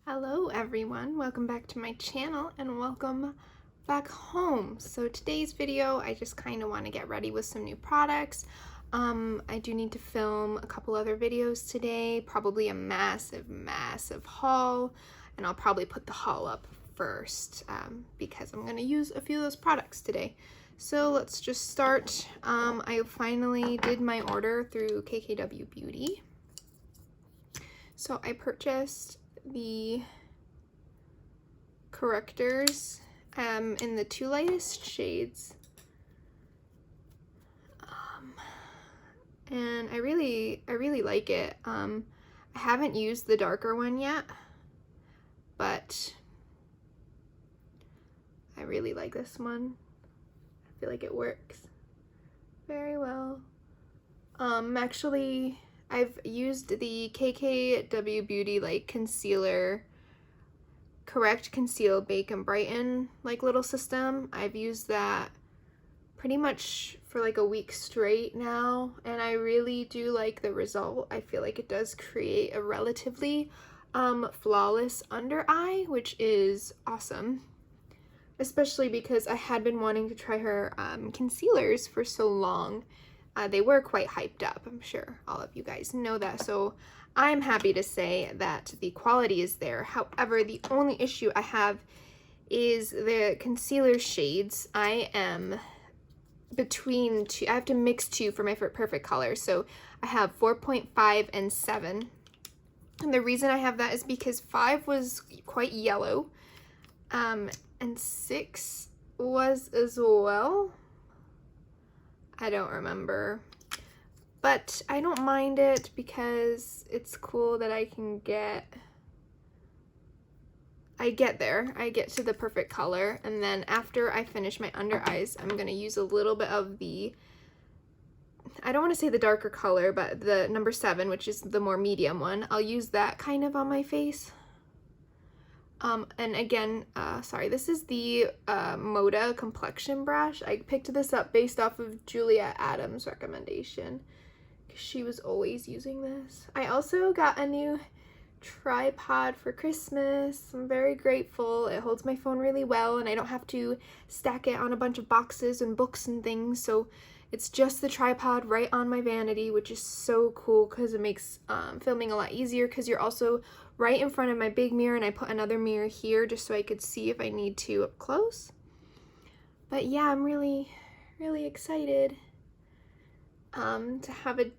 Hello everyone, welcome back to my channel and welcome back home. So today's video, I just kind of want to get ready with some new products. I do need to film a couple other videos today, probably a massive haul, and I'll probably put the haul up first because I'm going to use a few of those products today. So let's just start. I finally did my order through KKW Beauty. So I purchased the correctors in the two lightest shades, and I really like it. I haven't used the darker one yet, but I really like this one. I feel like it works very well. Actually, I've used the KKW Beauty like concealer, correct, conceal, bake, and brighten like little system. I've used that pretty much for like a week straight now, and I really do like the result. I feel like it does create a relatively flawless under eye, which is awesome, especially because I had been wanting to try her concealers for so long. They were quite hyped up. I'm sure all of you guys know that. So I'm happy to say that the quality is there. However, the only issue I have is the concealer shades. I am between two. I have to mix two for my perfect color. So I have 4.5 and 7. And the reason I have that is because 5 was quite yellow. And 6 was as well. I don't remember, but I don't mind it because it's cool that I get there. I get to the perfect color, and then after I finish my under eyes, I'm going to use a little bit of the, I don't want to say the darker color, but the number 7, which is the more medium one. I'll use that kind of on my face. And again, sorry, this is the Moda complexion brush. I picked this up based off of Julia Adams' recommendation because she was always using this. I also got a new tripod for Christmas. I'm very grateful. It holds my phone really well, and I don't have to stack it on a bunch of boxes and books and things. So it's just the tripod right on my vanity, which is so cool because it makes filming a lot easier, because you're also right in front of my big mirror, and I put another mirror here just so I could see if I need to up close. But yeah, I'm really excited to have a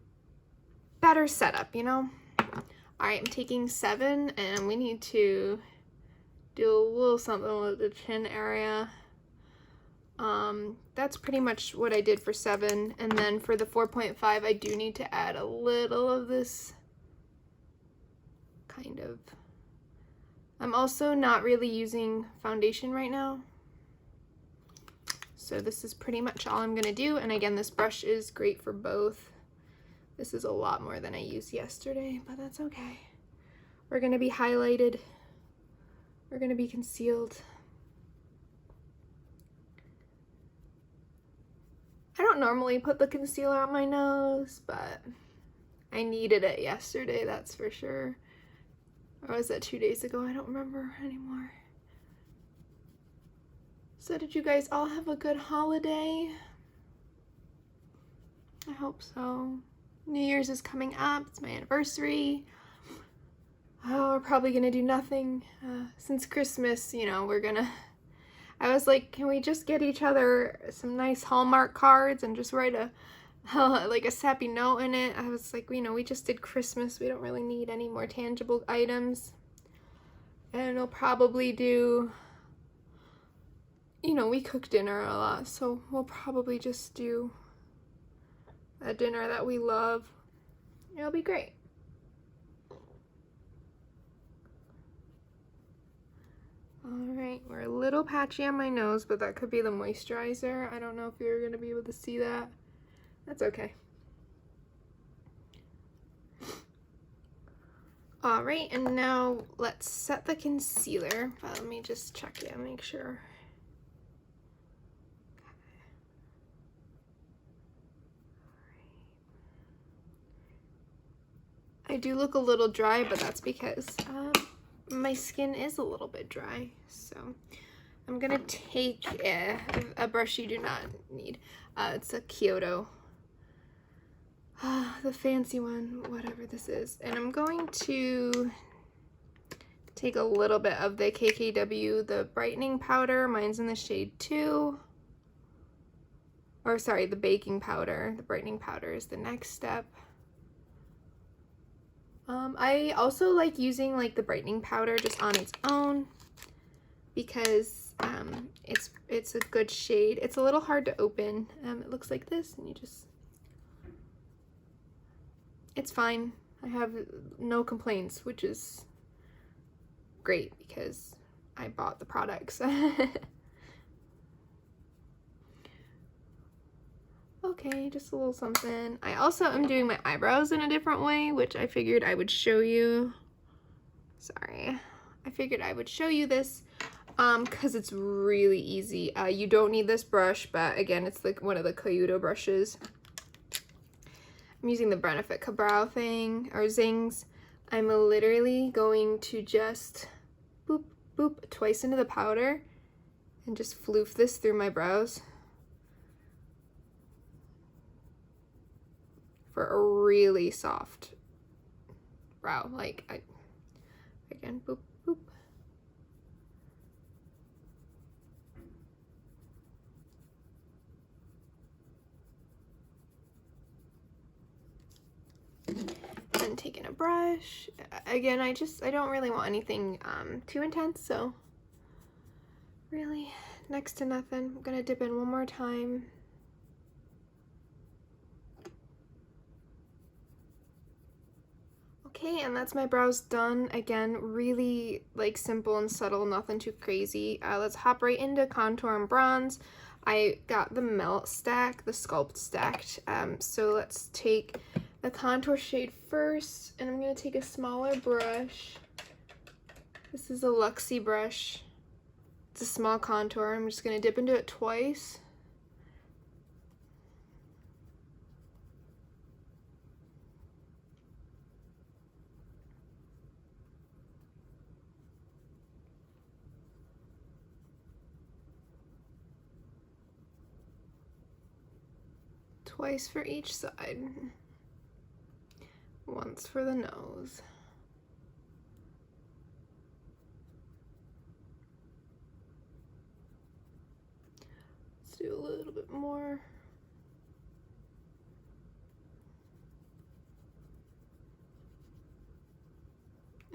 better setup, you know? Alright, I'm taking 7, and we need to do a little something with the chin area. That's pretty much what I did for 7, and then for the 4.5, I do need to add a little of this kind of. I'm also not really using foundation right now, so this is pretty much all I'm gonna do. And again, this brush is great for both. This is a lot more than I used yesterday, but that's okay. We're gonna be highlighted, we're gonna be concealed. I don't normally put the concealer on my nose, but I needed it yesterday, that's for sure. Or was that 2 days ago? I don't remember anymore. So did you guys all have a good holiday? I hope so. New Year's is coming up. It's my anniversary. Oh, we're probably gonna do nothing. Since Christmas, you know, I was like, can we just get each other some nice Hallmark cards and just write like a sappy note in it? I was like, you know, we just did Christmas. We don't really need any more tangible items. And we'll probably do, you know, we cook dinner a lot, so we'll probably just do a dinner that we love. It'll be great. Alright, we're a little patchy on my nose, but that could be the moisturizer. I don't know if you're going to be able to see that. That's okay. Alright, and now let's set the concealer. But let me just check it and make sure. I do look a little dry, but that's because my skin is a little bit dry, so I'm gonna take a brush you do not need. It's a Kyoto, the fancy one, whatever this is, and I'm going to take a little bit of the KKW, the brightening powder. Mine's in the shade 2. Or sorry, the baking powder. The brightening powder is the next step. I also like using like the brightening powder just on its own because it's a good shade. It's a little hard to open. It looks like this, and you just, it's fine. I have no complaints, which is great because I bought the products. Okay, just a little something. I also am doing my eyebrows in a different way, which I figured I would show you. Sorry. I figured I would show you this because it's really easy. You don't need this brush, but again, it's like one of the Kyoto brushes. I'm using the Benefit Cabral thing, or Zings. I'm literally going to just boop, boop, twice into the powder and just floof this through my brows for a really soft brow. Like, again, boop, boop. And taking a brush. Again, I don't really want anything too intense, so really next to nothing. I'm gonna dip in one more time. Okay, and that's my brows done. Again, really like simple and subtle, nothing too crazy. Let's hop right into contour and bronze. I got the Melt stack, the Sculpt stacked. So let's take the contour shade first, and I'm gonna take a smaller brush. This is a Luxie brush. It's a small contour. I'm just gonna dip into it twice. Twice for each side. Once for the nose. Let's do a little bit more.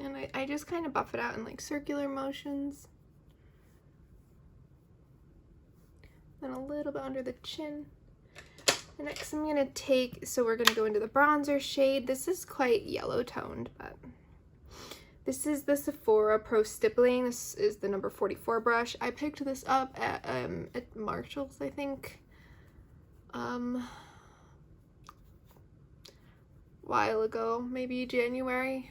And I just kind of buff it out in like circular motions. Then a little bit under the chin. And next I'm gonna take, so we're gonna go into the bronzer shade. This is quite yellow toned, but this is the Sephora Pro Stippling. This is the number 44 brush. I picked this up at Marshall's, I think, while ago, maybe January.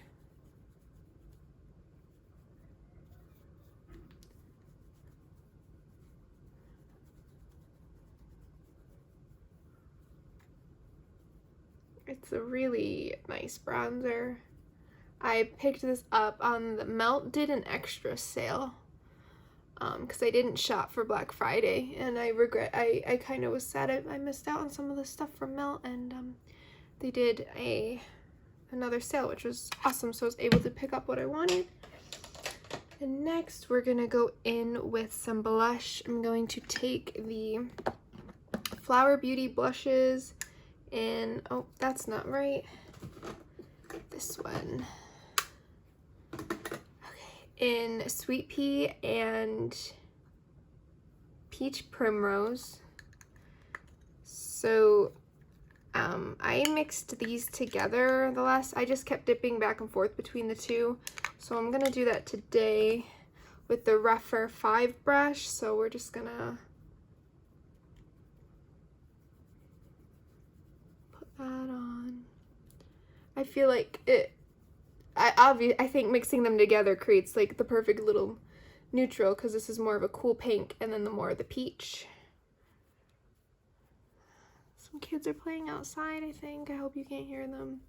It's a really nice bronzer. I picked this up on the Melt did an extra sale because I didn't shop for Black Friday, and I regret, I kind of was sad I missed out on some of the stuff from Melt, and they did another sale, which was awesome, so I was able to pick up what I wanted. And next we're gonna go in with some blush. I'm going to take the Flower Beauty blushes in, oh, that's not right, this one. Okay, in Sweet Pea and Peach Primrose. So I mixed these together I just kept dipping back and forth between the two, so I'm gonna do that today with the rougher 5 brush. So we're just gonna that on. I feel like I think mixing them together creates like the perfect little neutral, because this is more of a cool pink and then the more of the peach. Some kids are playing outside, I think. I hope you can't hear them.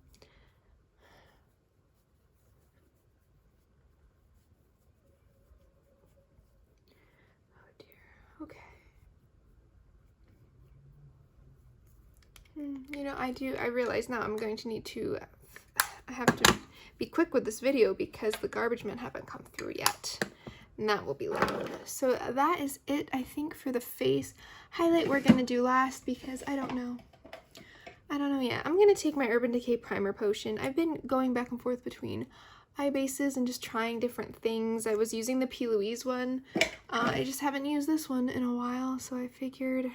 You know, I realize now I'm going to need to, I have to be quick with this video because the garbage men haven't come through yet. And that will be loud. So that is it, I think, for the face. Highlight we're going to do last because I don't know. I don't know yet. I'm going to take my Urban Decay Primer Potion. I've been going back and forth between eye bases and just trying different things. I was using the P. Louise one. I just haven't used this one in a while, so I figured,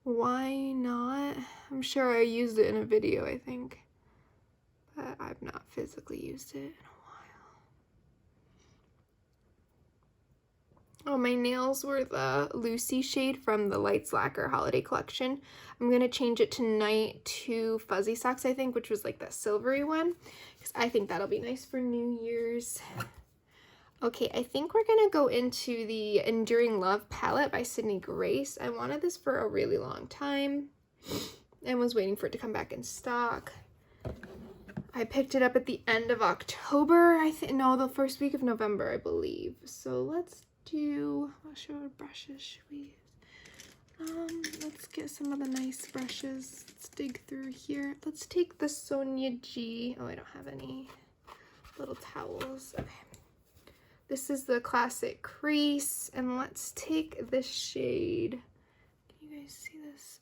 why not? I'm sure I used it in a video, I think, but I've not physically used it in a while. Oh, my nails were the Lucy shade from the Lights Lacquer Holiday Collection. I'm going to change it tonight to Fuzzy Socks, I think, which was like that silvery one, because I think that'll be nice for New Year's. Okay, I think we're going to go into the Enduring Love palette by Sydney Grace. I wanted this for a really long time and was waiting for it to come back in stock. I picked it up at the end of October, no, the first week of November, I believe. So let's do, what brushes should we use? Let's get some of the nice brushes. Let's dig through here. Let's take the Sonia G. Oh, I don't have any little towels. Okay. This is the Classic Crease, and let's take this shade. Can you guys see this?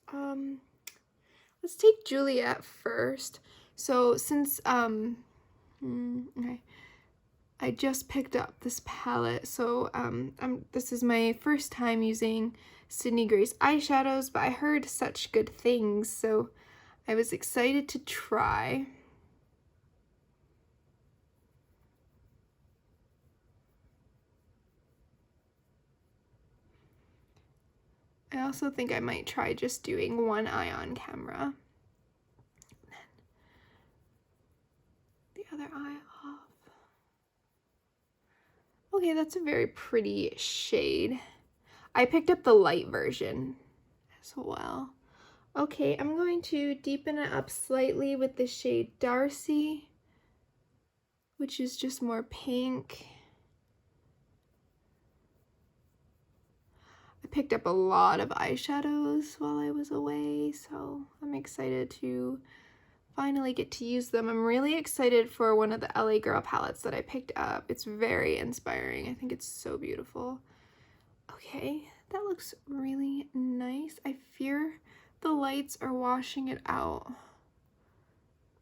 Let's take Juliet first. So since okay, I just picked up this palette, so this is my first time using Sydney Grace eyeshadows, but I heard such good things, so I was excited to try. I also think I might try just doing one eye on camera. And then the other eye off. Okay, that's a very pretty shade. I picked up the light version as well. Okay, I'm going to deepen it up slightly with the shade Darcy, which is just more pink. I picked up a lot of eyeshadows while I was away, so I'm excited to finally get to use them. I'm really excited for one of the LA Girl palettes that I picked up. It's very inspiring. I think it's so beautiful. Okay, that looks really nice. I fear the lights are washing it out.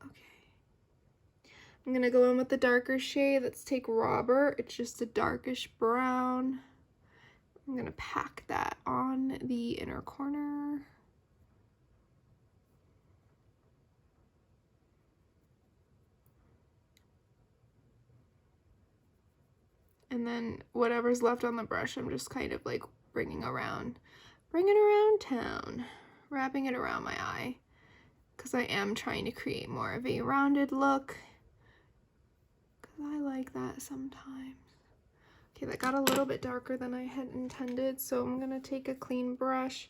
Okay. I'm gonna go in with the darker shade. Let's take Robert. It's just a darkish brown. I'm gonna pack that on the inner corner. And then whatever's left on the brush, I'm just kind of like bringing around town, wrapping it around my eye, because I am trying to create more of a rounded look, because I like that sometimes. Okay, that got a little bit darker than I had intended, so I'm gonna take a clean brush,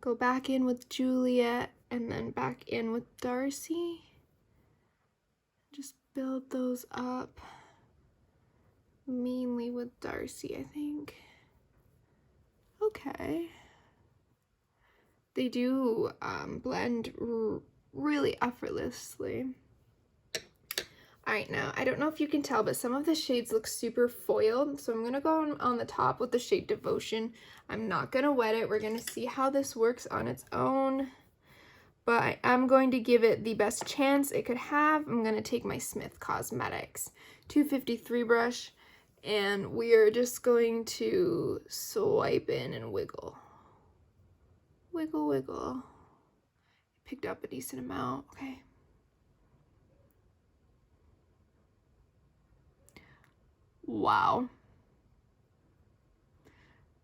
go back in with Juliet, and then back in with Darcy. Just build those up, mainly with Darcy, I think. Okay. They do blend really effortlessly. Alright, now, I don't know if you can tell, but some of the shades look super foiled, so I'm going to go on the top with the shade Devotion. I'm not going to wet it. We're going to see how this works on its own, but I am going to give it the best chance it could have. I'm going to take my Smith Cosmetics 253 brush, and we are just going to swipe in and wiggle. Wiggle, wiggle. Picked up a decent amount. Okay. Wow.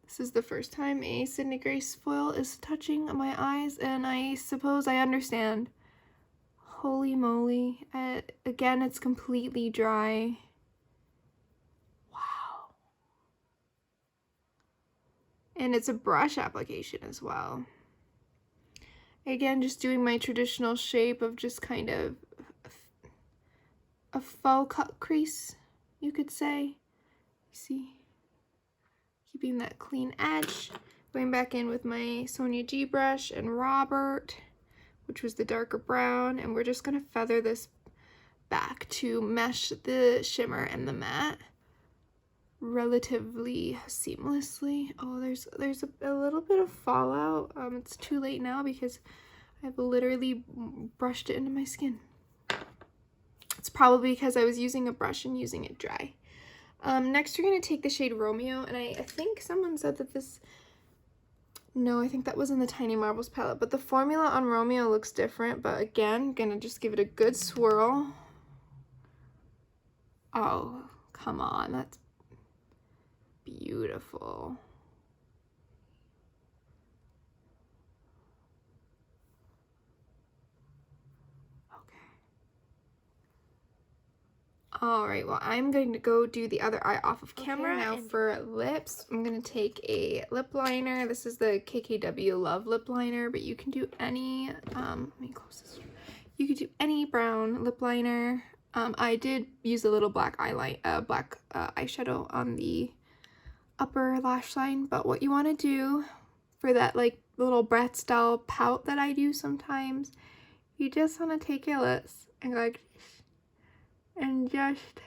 This is the first time a Sydney Grace foil is touching my eyes, and I suppose I understand. Holy moly. Again, it's completely dry. Wow. And it's a brush application as well. Again, just doing my traditional shape of just kind of a faux cut crease, you could say. See? Keeping that clean edge. Going back in with my Sonia G brush and Robert. which was the darker brown, and we're just gonna feather this back to mesh the shimmer and the matte relatively seamlessly. Oh, there's a little bit of fallout. It's too late now because I've literally brushed it into my skin. It's probably because I was using a brush and using it dry. Next we're going to take the shade Romeo, and I think someone said that this, no, I think that was in the Tiny Marbles palette, but the formula on Romeo looks different, but again, gonna just give it a good swirl. Oh, come on, that's beautiful. Alright, well, I'm going to go do the other eye off of camera. Okay, now for lips, I'm going to take a lip liner. This is the KKW Love lip liner, but you can do any, let me close this. You could do any brown lip liner. I did use a little black eyeshadow on the upper lash line, but what you want to do for that like little Brat style pout that I do sometimes, you just want to take your lips and go like, and just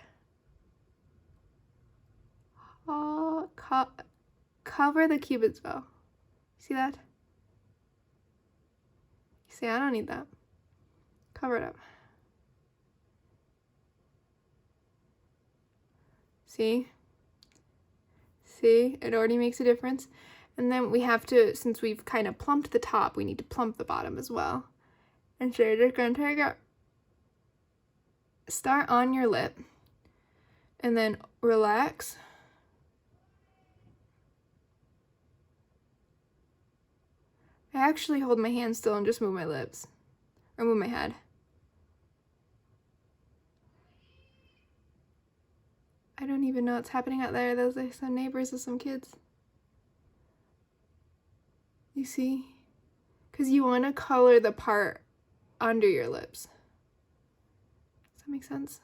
cover the cupid's bow. See that? See, I don't need that. Cover it up. See? See? It already makes a difference. And then we have to, since we've kind of plumped the top, we need to plump the bottom as well. And so you're just going to take it. Start on your lip and then relax. I actually hold my hand still and just move my lips or move my head. I don't even know what's happening out there. Those are some neighbors of some kids. You see? Because you want to color the part under your lips. Make sense?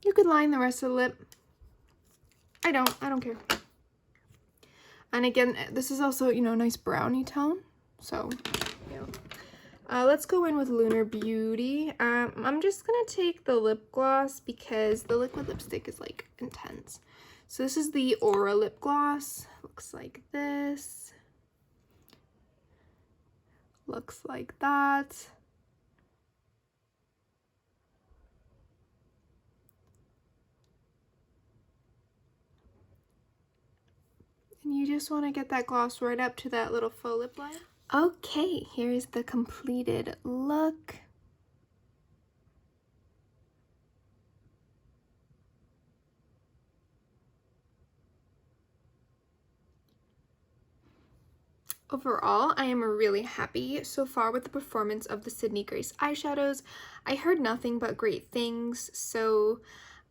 You could line the rest of the lip. I don't care. And again, this is also, you know, a nice brownie tone. So, yeah. Let's go in with Lunar Beauty. I'm just gonna take the lip gloss because the liquid lipstick is like intense. So this is the Aura lip gloss. Looks like this. Looks like that. And you just want to get that gloss right up to that little faux lip line. Okay, here's the completed look. Overall, I am really happy so far with the performance of the Sydney Grace eyeshadows. I heard nothing but great things, so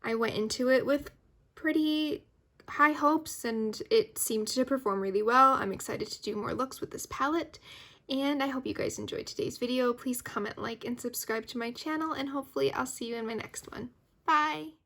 I went into it with pretty high hopes and it seemed to perform really well. I'm excited to do more looks with this palette, and I hope you guys enjoyed today's video. Please comment, like, and subscribe to my channel, and hopefully I'll see you in my next one. Bye!